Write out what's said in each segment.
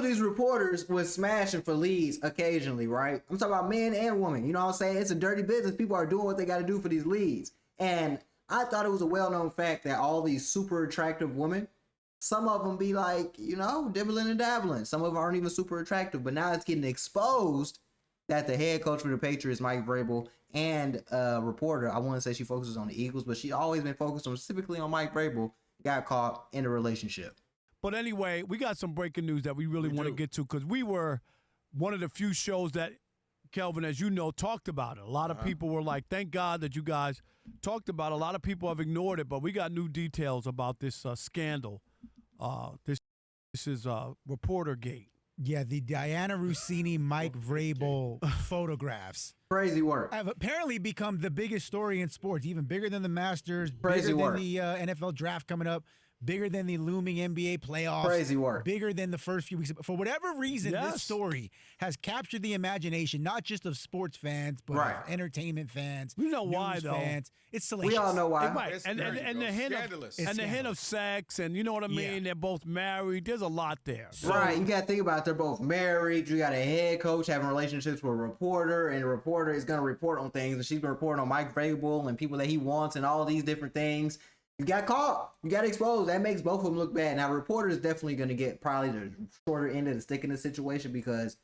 these reporters was smashing for leads occasionally, right? I'm talking about men and women. You know what I'm saying? It's a dirty business. People are doing what they got to do for these leads. And I thought it was a well-known fact that all these super attractive women, some of them be like, you know, dibbling and dabbling. Some of them aren't even super attractive. But now it's getting exposed that the head coach for the Patriots, Mike Vrabel, and a reporter, I want to say she focuses on the Eagles, but she always been focused on specifically on Mike Vrabel, got caught in a relationship. But anyway, we got some breaking news that we really want to get to because we were one of the few shows that, Kelvin, as you know, talked about it. A lot of people were like, thank God that you guys talked about it. A lot of people have ignored it, but we got new details about this scandal. This is Reportergate. Yeah, the Dianna Russini, Mike Vrabel photographs. Crazy work. Have apparently become the biggest story in sports, even bigger than the Masters, Crazy bigger work. than the NFL draft coming up, bigger than the looming NBA playoffs. Crazy work. Bigger than the first few weeks. For whatever reason, this story has captured the imagination, not just of sports fans, but of entertainment fans. You know why, though? Fans. It's salacious. We all know why. Right. And the hint of sex, and you know what I mean? Yeah. They're both married. There's a lot there. So, Right, you got to think about it. They're both married. You got a head coach having relationships with a reporter, and the reporter is going to report on things, and she's been reporting on Mike Vrabel and people that he wants and all these different things. You got caught. You got exposed. That makes both of them look bad. Now, reporter is definitely going to get probably the shorter end of the stick in this situation because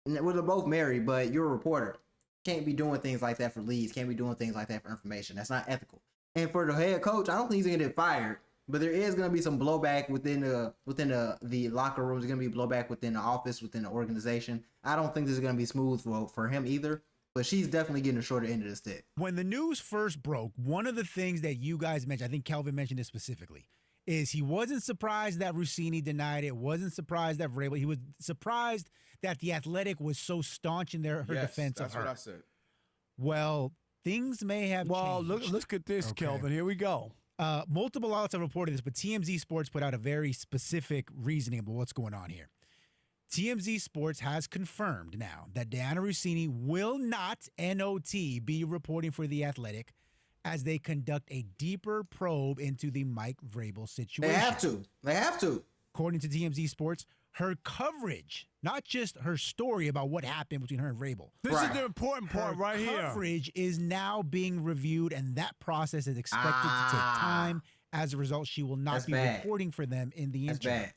they're both married, but you're a reporter. Can't be doing things like that for leads. Can't be doing things like that for information. That's not ethical. And for the head coach, I don't think he's going to get fired. But there is going to be some blowback within the locker rooms. There's going to be blowback within the office, within the organization. I don't think this is going to be smooth for him either. But she's definitely getting a shorter end of the stick. When the news first broke, one of the things that you guys mentioned, I think Kelvin mentioned this specifically, is he wasn't surprised that Russini denied it, wasn't surprised that Vrabel. He was surprised that The Athletic was so staunch in her defense of her. That's what I said. Well, things may have changed. Well, look at this, Okay. Kelvin. Here we go. Multiple outlets have reported this, but TMZ Sports put out a very specific reasoning about what's going on here. TMZ Sports has confirmed now that Dianna Russini will not, NOT, be reporting for The Athletic as they conduct a deeper probe into the Mike Vrabel situation. They have to. According to TMZ Sports, her coverage, not just her story about what happened between her and Vrabel. This is the important part right here. Coverage is now being reviewed, and that process is expected to take time. As a result, she will not be reporting for them in the interim. Bad.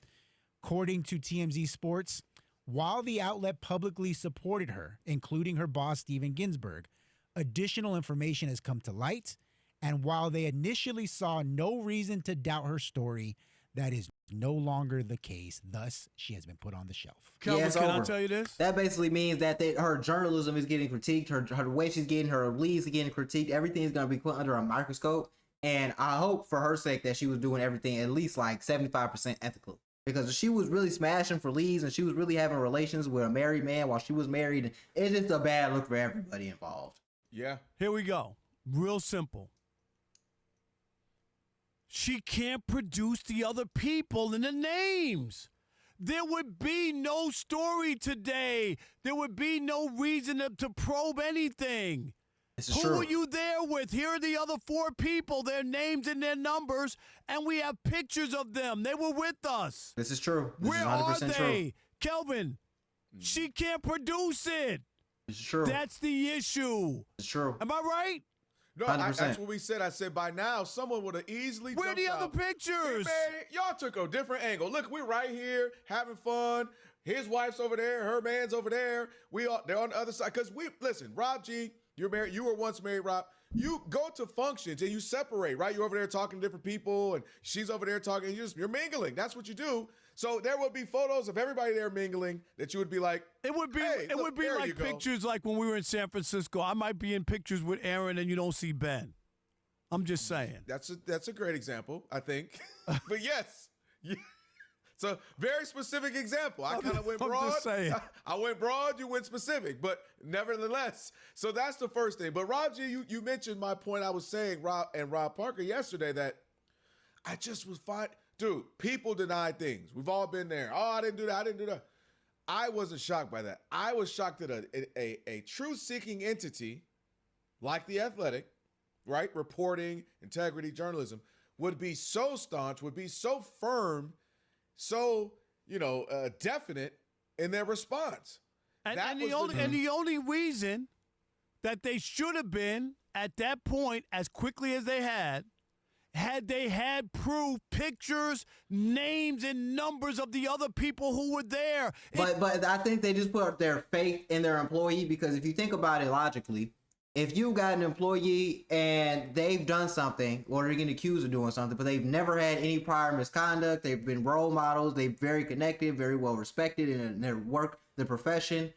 According to TMZ Sports, while the outlet publicly supported her, including her boss, Steven Ginsburg, additional information has come to light. And while they initially saw no reason to doubt her story, that is no longer the case. Thus, she has been put on the shelf. Kelvin, can I tell you this? That basically means that her journalism is getting critiqued. Her way she's getting her leads are getting critiqued. Everything is going to be put under a microscope. And I hope for her sake that she was doing everything at least like 75% ethically. Because if she was really smashing for leads and she was really having relations with a married man while she was married, it's just a bad look for everybody involved. Yeah. Here we go. Real simple. She can't produce the other people and the names. There would be no story today. There would be no reason to probe anything. Who were you there with? Here are the other four people, their names and their numbers, and we have pictures of them. They were with us. This is true. Where are they? Kelvin, she can't produce it. It's true. That's the issue. It's true. Am I right? No, that's what we said. I said by now someone would have easily. Where are the other pictures? Hey, man, y'all took a different angle. Look, we're right here having fun. His wife's over there. Her man's over there. They're on the other side. Because listen, Rob G, you're married. You were once married, Rob. You go to functions and you separate, right? You're over there talking to different people, and she's over there talking. You're mingling. That's what you do. So there would be photos of everybody there mingling that you would be like, it would be like pictures like when we were in San Francisco. I might be in pictures with Aaron and you don't see Ben. I'm just saying. That's a great example, I think. But yes. It's a very specific example. I kind of went broad. I'm just saying. I went broad, you went specific, but nevertheless. So that's the first thing. But Rob G, you mentioned my point I was saying, Rob Parker yesterday, that I just was fine. Dude, people deny things. We've all been there. Oh, I didn't do that. I wasn't shocked by that. I was shocked that a truth-seeking entity like The Athletic, right, reporting, integrity, journalism, would be so staunch, would be so firm, so, definite in their response. And the only reason that they should have been at that point as quickly as they had they had proof, pictures, names, and numbers of the other people who were there. But I think they just put their faith in their employee, because if you think about it logically, if you got an employee and they've done something or they're getting accused of doing something, but they've never had any prior misconduct, they've been role models, they're very connected, very well respected in their work, their profession,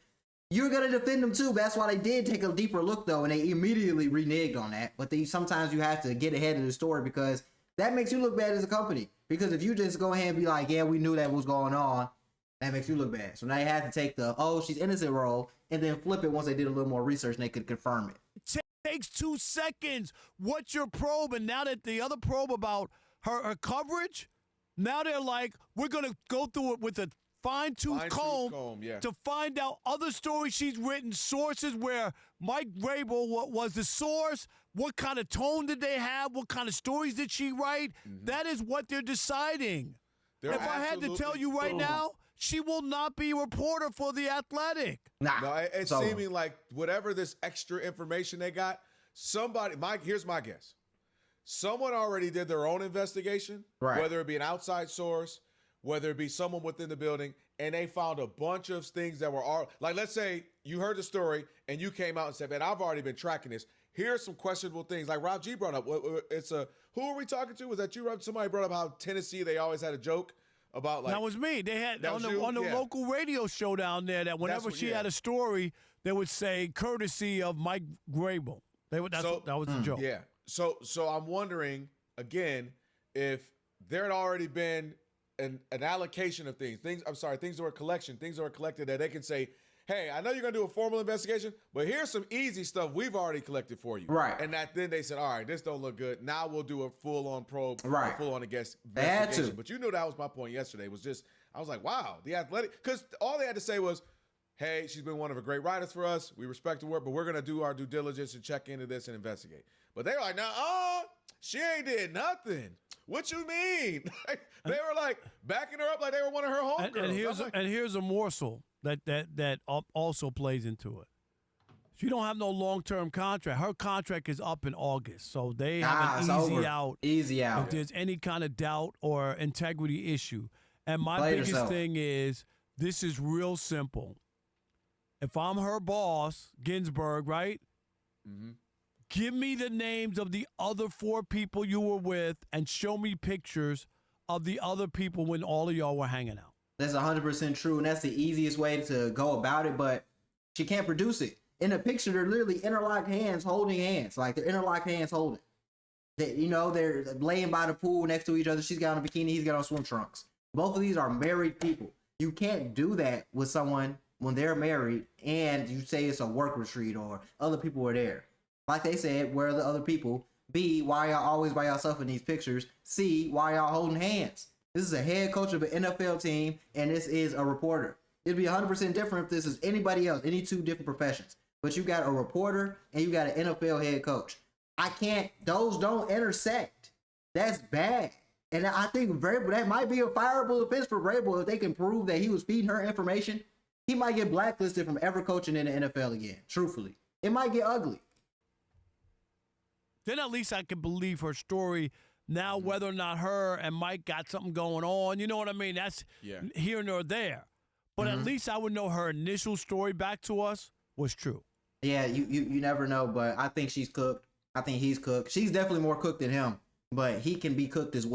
you're going to defend them too. That's why they did take a deeper look, though, and they immediately reneged on that. But sometimes you have to get ahead of the story, because that makes you look bad as a company. Because if you just go ahead and be like, yeah, we knew that was going on, that makes you look bad. So now you have to take the, oh, she's innocent role, and then flip it once they did a little more research and they could confirm it. Takes 2 seconds. What's your probe? And now that the other probe about her coverage, now they're like, we're going to go through it with a fine-tooth comb to find out other stories she's written, sources where Mike Vrabel was the source, what kind of tone did they have, what kind of stories did she write. That is what they're deciding. If I had to tell you right now, she will not be a reporter for The Athletic. Nah. No, it's seeming like whatever this extra information they got, here's my guess. Someone already did their own investigation, whether it be an outside source, whether it be someone within the building, and they found a bunch of things that were all, like, let's say you heard the story and you came out and said, man, I've already been tracking this. Here's some questionable things. Like Rob G brought up, who are we talking to? Was that you, Rob? Somebody brought up how Tennessee, they always had a joke about, like. That was me. They had on the local radio show down there that whenever she had a story, they would say courtesy of Mike Vrabel. That was the joke. Yeah. So I'm wondering, again, if there had already been an allocation of things that were collected that they can say, hey, I know you're going to do a formal investigation, but here's some easy stuff we've already collected for you. Right. And then they said, all right, this don't look good. Now we'll do a full-on probe, right, full-on investigation. But that was my point yesterday, was just, I was like, wow, The Athletic, because all they had to say was, hey, she's been one of the great writers for us. We respect her work, but we're going to do our due diligence and check into this and investigate. But they were like, she ain't did nothing. What you mean? They were like backing her up like they were one of her homegirls. And here's a morsel that also plays into it. She don't have no long-term contract. Her contract is up in August, so they have an easy out. Easy out. If there's any kind of doubt or integrity issue. And my biggest thing is, this is real simple. If I'm her boss, Ginsburg, right? Mm-hmm. Give me the names of the other 4 people you were with and show me pictures of the other people when all of y'all were hanging out. That's 100% true, and that's the easiest way to go about it, but she can't produce it. In the picture, they're literally interlocked hands, holding hands. Like, they're interlocked hands holding. They're laying by the pool next to each other. She's got on a bikini, he's got on swim trunks. Both of these are married people. You can't do that with someone when they're married and you say it's a work retreat or other people are there. Like they said, where are the other people? B, why y'all always by yourself in these pictures? C, why y'all holding hands? This is a head coach of an NFL team, and this is a reporter. It'd be 100% different if this is anybody else, any 2 different professions. But you got a reporter and you got an NFL head coach. Those don't intersect. That's bad. And I think Vrabel, that might be a fireable offense for Vrabel if they can prove that he was feeding her information. He might get blacklisted from ever coaching in the NFL again. Truthfully, it might get ugly. Then at least I can believe her story. Now, whether or not her and Mike got something going on, you know what I mean? That's here nor there. But at least I would know her initial story back to us was true. Yeah, you never know, but I think she's cooked. I think he's cooked. She's definitely more cooked than him, but he can be cooked as well.